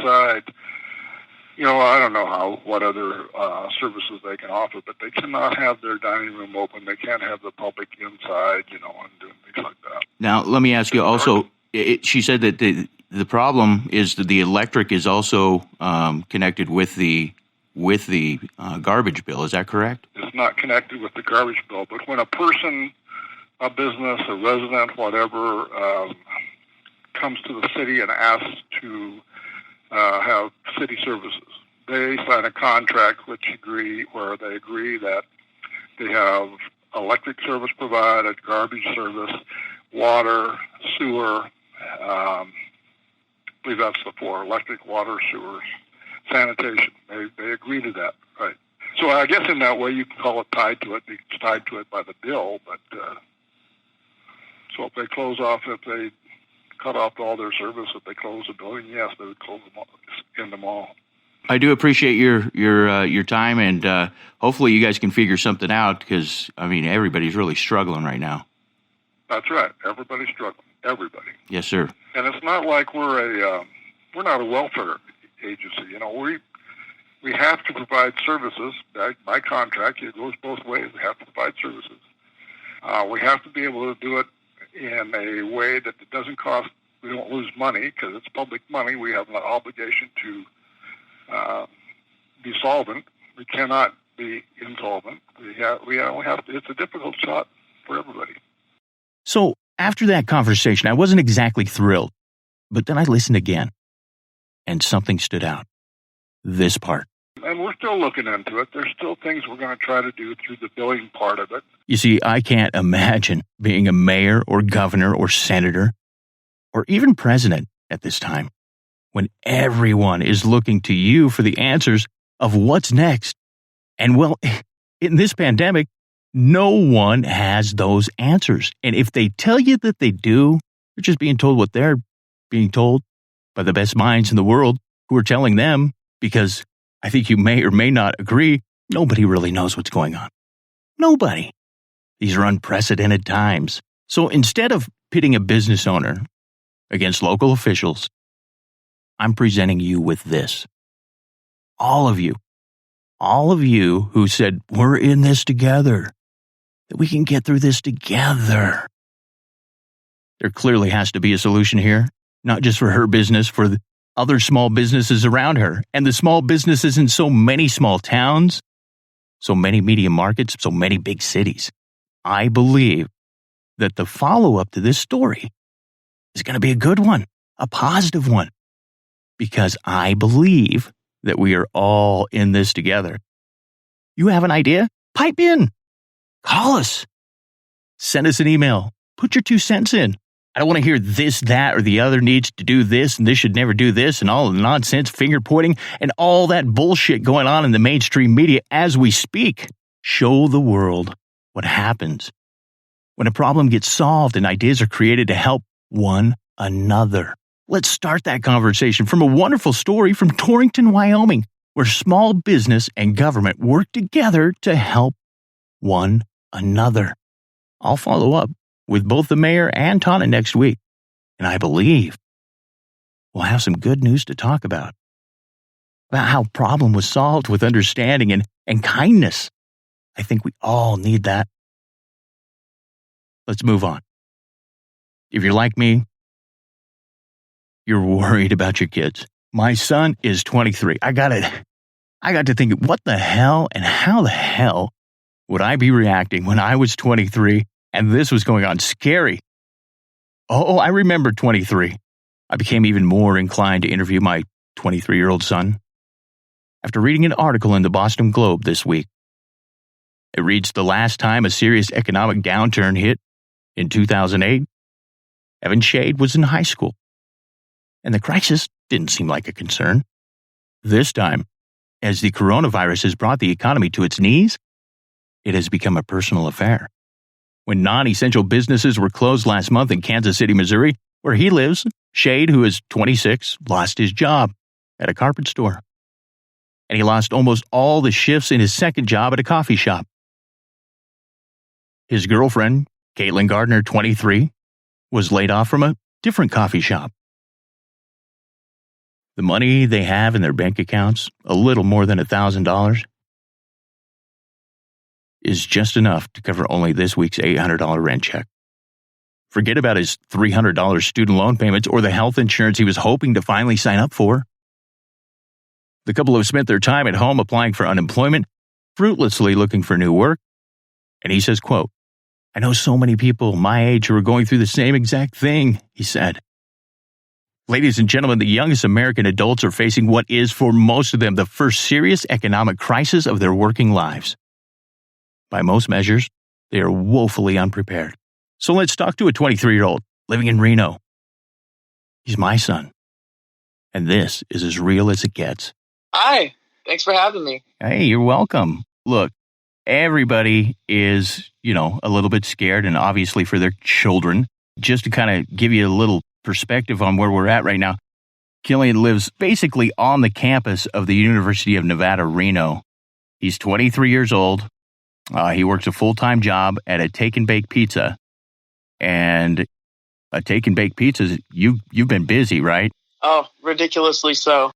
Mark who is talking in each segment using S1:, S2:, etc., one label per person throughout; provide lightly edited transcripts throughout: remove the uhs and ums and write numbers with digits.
S1: outside, I don't know what other services they can offer, but they cannot have their dining room open. They can't have the public inside, and doing things like that.
S2: Now, let me ask you also, she said that the problem is that the electric is also connected with the garbage bill. Is that correct?
S1: It's not connected with the garbage bill, but when a person, a business, a resident, whatever, comes to the city and asks to have city services, they sign a contract where they agree that they have electric service provided, garbage service, water, sewer. I believe that's the four: electric, water, sewers, sanitation. They agree to that, right? So I guess in that way you can call it tied to it. It's tied to it by the bill, but so if they cut off all their service, if they close the building, yes, they would close them all, end them all.
S2: I do appreciate your time, and hopefully you guys can figure something out, because everybody's really struggling right now.
S1: That's right. Everybody's struggling. Everybody.
S2: Yes, sir.
S1: And it's not like we're not a welfare agency. We have to provide services by contract. It goes both ways. We have to provide services. We have to be able to do it in a way that it doesn't cost. We don't lose money because it's public money. We have an obligation to be solvent. We cannot be insolvent. We have. It's a difficult shot for everybody.
S3: So after that conversation, I wasn't exactly thrilled, but then I listened again, and something stood out. This part.
S1: And we're still looking into it. There's still things we're going to try to do through the billing part of it.
S3: You see, I can't imagine being a mayor or governor or senator or even president at this time, when everyone is looking to you for the answers of what's next. And well, in this pandemic, no one has those answers. And if they tell you that they do, they're just being told what they're being told by the best minds in the world who are telling them, because I think you may or may not agree, nobody really knows what's going on. Nobody. These are unprecedented times. So instead of pitting a business owner against local officials, I'm presenting you with this. All of you who said, we're in this together, that we can get through this together. There clearly has to be a solution here, not just for her business, for the other small businesses around her, and the small businesses in so many small towns, so many medium markets, so many big cities. I believe that the follow-up to this story is going to be a good one, a positive one, because I believe that we are all in this together. You have an idea? Pipe in. Call us. Send us an email. Put your 2 cents in. I don't want to hear this, that, or the other needs to do this, and this should never do this, and all the nonsense, finger pointing, and all that bullshit going on in the mainstream media as we speak. Show the world what happens when a problem gets solved and ideas are created to help one another. Let's start that conversation from a wonderful story from Torrington, Wyoming, where small business and government work together to help one another. I'll follow up with both the mayor and Tauna next week, and I believe we'll have some good news to talk about how problem was solved with understanding and kindness. I think we all need that. Let's move on. If you're like me, you're worried about your kids. My son is 23. I got to think, what the hell and how the hell would I be reacting when I was 23 and this was going on? Scary. Oh, I remember 23. I became even more inclined to interview my 23-year-old son after reading an article in the Boston Globe this week. It reads, the last time a serious economic downturn hit in 2008, Evan Shade was in high school, and the crisis didn't seem like a concern. This time, as the coronavirus has brought the economy to its knees, it has become a personal affair. When non-essential businesses were closed last month in Kansas City, Missouri, where he lives, Shade, who is 26, lost his job at a carpet store. And he lost almost all the shifts in his second job at a coffee shop. His girlfriend, Caitlin Gardner, 23, was laid off from a different coffee shop. The money they have in their bank accounts, a little more than $1,000, is just enough to cover only this week's $800 rent check. Forget about his $300 student loan payments or the health insurance he was hoping to finally sign up for. The couple have spent their time at home applying for unemployment, fruitlessly looking for new work. And he says, quote, "I know so many people my age who are going through the same exact thing," he said. Ladies and gentlemen, the youngest American adults are facing what is, for most of them, the first serious economic crisis of their working lives. By most measures, they are woefully unprepared. So let's talk to a 23-year-old living in Reno. He's my son. And this is as real as it gets.
S4: Hi. Thanks for having me.
S3: Hey, you're welcome. Look, everybody is, a little bit scared, and obviously for their children. Just to kind of give you a little perspective on where we're at right now, Killian lives basically on the campus of the University of Nevada, Reno. He's 23 years old. He works a full-time job at a take-and-bake pizza. And a take-and-bake pizza, you've been busy, right?
S4: Oh, ridiculously so.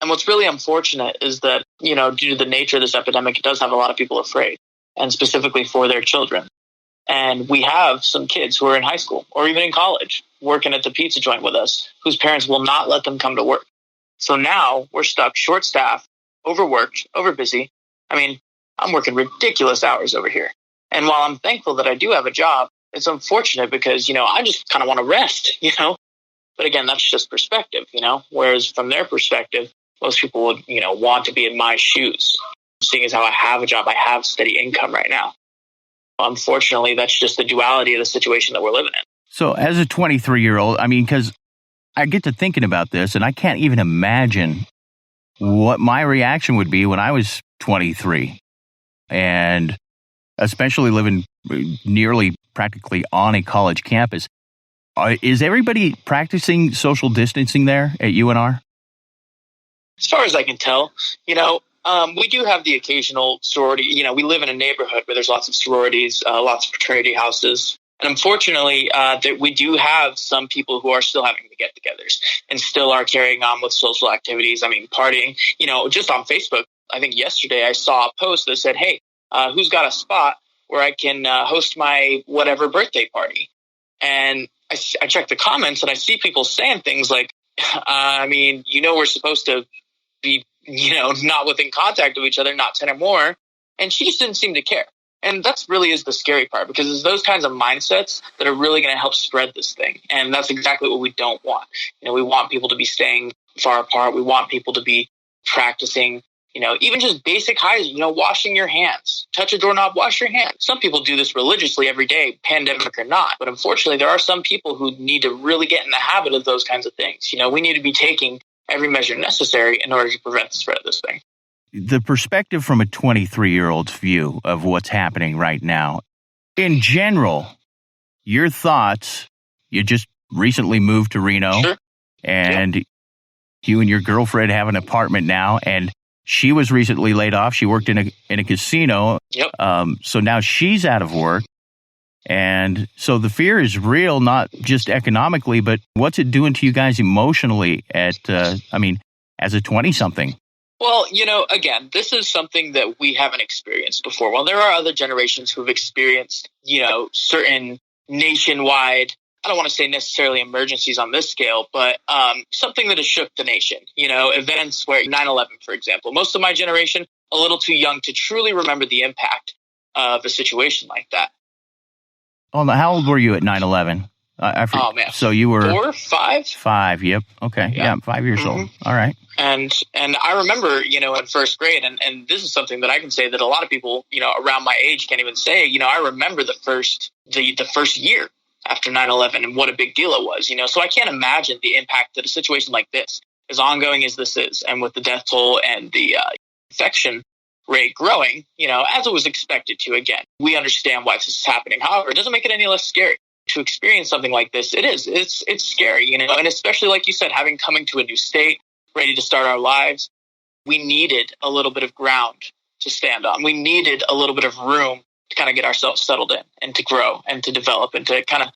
S4: And what's really unfortunate is that, due to the nature of this epidemic, it does have a lot of people afraid, and specifically for their children. And we have some kids who are in high school or even in college working at the pizza joint with us, whose parents will not let them come to work. So now we're stuck short-staffed, overworked, overbusy. I mean, I'm working ridiculous hours over here. And while I'm thankful that I do have a job, it's unfortunate because, I just kind of want to rest, But again, that's just perspective, Whereas from their perspective, most people would, want to be in my shoes. Seeing as how I have a job, I have steady income right now. Unfortunately, that's just the duality of the situation that we're living in.
S3: So as a 23-year-old, because I get to thinking about this, and I can't even imagine what my reaction would be when I was 23. And especially living nearly practically on a college campus. Is everybody practicing social distancing there at UNR?
S4: As far as I can tell, we do have the occasional sorority. We live in a neighborhood where there's lots of sororities, lots of fraternity houses. And unfortunately, that we do have some people who are still having the get-togethers and still are carrying on with social activities. Partying, just on Facebook. I think yesterday I saw a post that said, "Hey, who's got a spot where I can host my whatever birthday party?" And I check the comments and I see people saying things like, we're supposed to be, not within contact of each other, not 10 or more. And she just didn't seem to care. And that's really is the scary part, because it's those kinds of mindsets that are really going to help spread this thing. And that's exactly what we don't want. We want people to be staying far apart. We want people to be practicing, even just basic hygiene, washing your hands, touch a doorknob, wash your hands. Some people do this religiously every day, pandemic or not. But unfortunately, there are some people who need to really get in the habit of those kinds of things. We need to be taking every measure necessary in order to prevent the spread of this thing.
S3: The perspective from a 23-year-old's view of what's happening right now, in general, your thoughts, you just recently moved to Reno,
S4: sure.
S3: And you and your girlfriend have an apartment now, and she was recently laid off. She worked in a casino.
S4: Yep.
S3: So now she's out of work. And so the fear is real, not just economically, but what's it doing to you guys emotionally as a 20-something?
S4: Well, again, this is something that we haven't experienced before. While there are other generations who have experienced, certain nationwide, I don't want to say necessarily emergencies on this scale, but something that has shook the nation, events where 9/11, for example. Most of my generation, a little too young to truly remember the impact of a situation like that.
S3: Oh, how old were you at 9/11?
S4: Oh, man.
S3: So you were
S4: 4, 5?
S3: 5, yep. Okay, yeah 5 years old. All right.
S4: And I remember, in first grade, and this is something that I can say that a lot of people, around my age can't even say, I remember the first year after 9/11 and what a big deal it was, so I can't imagine the impact that a situation like this, as ongoing as this is, and with the death toll and the infection rate growing, as it was expected to. Again, we understand why this is happening. However, it doesn't make it any less scary to experience something like this. It's scary, and especially like you said, coming to a new state, ready to start our lives, we needed a little bit of ground to stand on. We needed a little bit of room to kind of get ourselves settled in and to grow and to develop and to kind of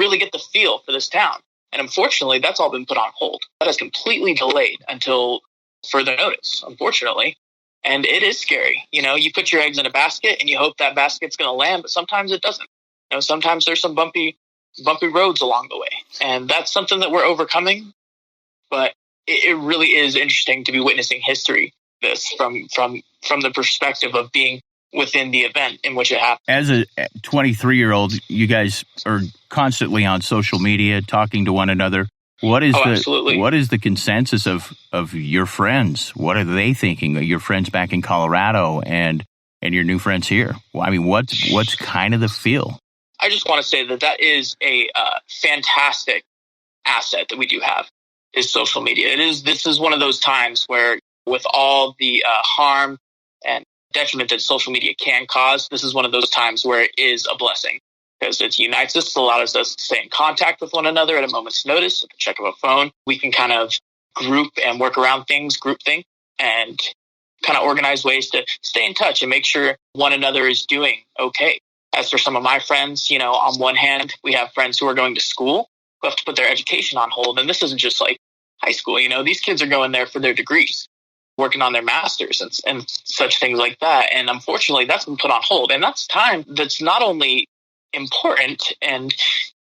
S4: really get the feel for this town. And unfortunately, that's all been put on hold. That is completely delayed until further notice, unfortunately. And it is scary. You put your eggs in a basket and you hope that basket's going to land, but sometimes it doesn't. Sometimes there's some bumpy roads along the way. And that's something that we're overcoming. But it really is interesting to be witnessing history, this from the perspective of being within the event in which it happened.
S3: As a 23-year-old, you guys are constantly on social media talking to one another. What is the consensus of your friends? What are they thinking? Your friends back in Colorado and your new friends here? Well, I mean, what's kind of the feel?
S4: I just want to say that is a fantastic asset that we do have, is social media. This is one of those times where, with all the harm and detriment that social media can cause, this is one of those times where it is a blessing, because it unites us, allows us to stay in contact with one another at a moment's notice, at the check of a phone. We can kind of group and work around things, group think, and kind of organize ways to stay in touch and make sure one another is doing okay. As for some of my friends, on one hand, we have friends who are going to school who have to put their education on hold. And this isn't just like high school. These kids are going there for their degrees, working on their masters and such things like that. And unfortunately, that's been put on hold. And that's time that's not only important and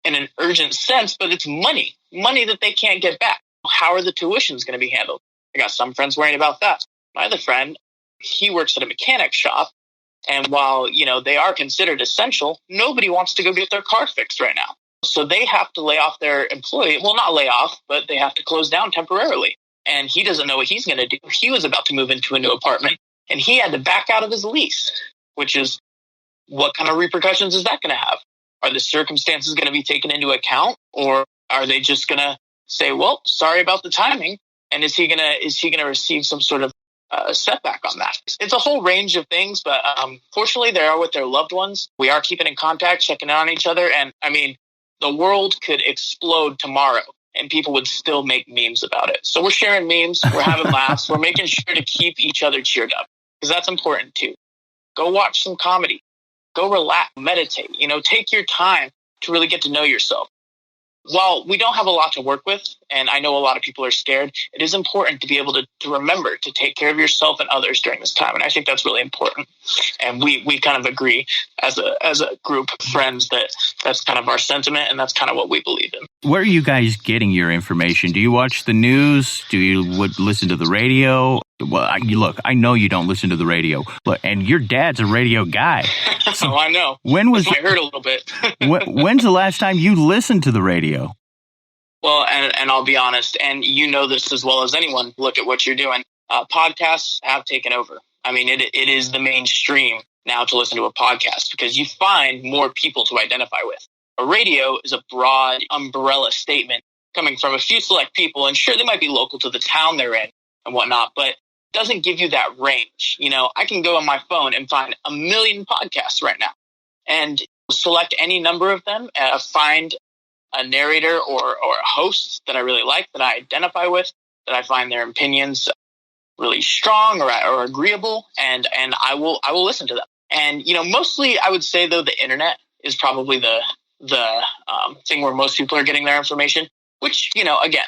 S4: in an urgent sense, but it's money that they can't get back. How are the tuitions going to be handled? I got some friends worrying about that. My other friend, he works at a mechanic shop. And while, they are considered essential, nobody wants to go get their car fixed right now. So they have to lay off their employee. Well, not lay off, but they have to close down temporarily. And he doesn't know what he's going to do. He was about to move into a new apartment, and he had to back out of his lease, which is, what kind of repercussions is that going to have? Are the circumstances going to be taken into account, or are they just going to say, well, sorry about the timing? And is he going to receive some sort of setback on that? It's a whole range of things, but fortunately, they are with their loved ones. We are keeping in contact, checking in on each other. And I mean, the world could explode tomorrow and people would still make memes about it. So we're sharing memes, we're having laughs, we're making sure to keep each other cheered up, because that's important too. Go watch some comedy, go relax, meditate, take your time to really get to know yourself. While we don't have a lot to work with, and I know a lot of people are scared, it is important to be able to remember to take care of yourself and others during this time. And I think that's really important. And we kind of agree as a group of friends that's kind of our sentiment, and that's kind of what we believe in.
S3: Where are you guys getting your information? Do you watch the news? Do you listen to the radio? Well, I know you don't listen to the radio, and your dad's a radio guy.
S4: So I know. I heard a little bit.
S3: When's the last time you listened to the radio?
S4: Well, and I'll be honest, and you know this as well as anyone, look at what you're doing. Podcasts have taken over. I mean, it is the mainstream now to listen to a podcast, because you find more people to identify with. A radio is a broad umbrella statement coming from a few select people, and sure, they might be local to the town they're in and whatnot, but doesn't give you that range. I can go on my phone and find 1 million podcasts right now and select any number of them, find a narrator or a host that I really like, that I identify with, that I find their opinions really strong or agreeable, and I will listen to them. And, mostly I would say, though, the internet is probably the thing where most people are getting their information, which, again,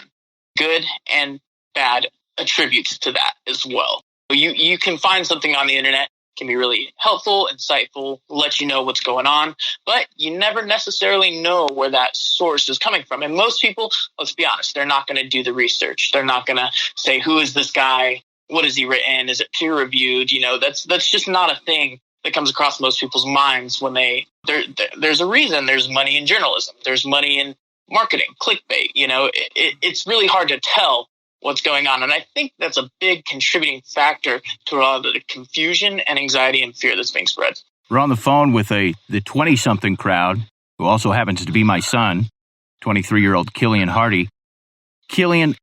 S4: good and bad attributes to that as well. You can find something on the internet, can be really helpful, insightful, let you know what's going on, but you never necessarily know where that source is coming from. And most people, let's be honest, they're not going to do the research. They're not going to say, who is this guy? What has he written? Is it peer reviewed? That's just not a thing that comes across most people's minds when there's a reason there's money in journalism. There's money in marketing, clickbait. It's really hard to tell what's going on. And I think that's a big contributing factor to a lot of the confusion and anxiety and fear that's being spread.
S3: We're on the phone with the 20-something crowd, who also happens to be my son, 23-year-old Killian Hardy. Killian,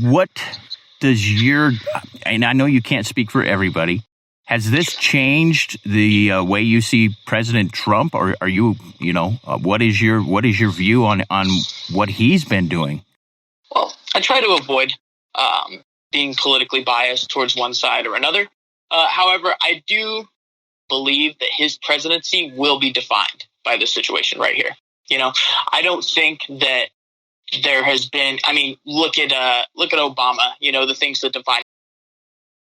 S3: what does and I know you can't speak for everybody, has this changed the way you see President Trump, or are you, what is your view on what he's been doing?
S4: Well, I try to avoid being politically biased towards one side or another. However, I do believe that his presidency will be defined by this situation right here. I don't think that there has been, I mean, look at Obama, the things that divide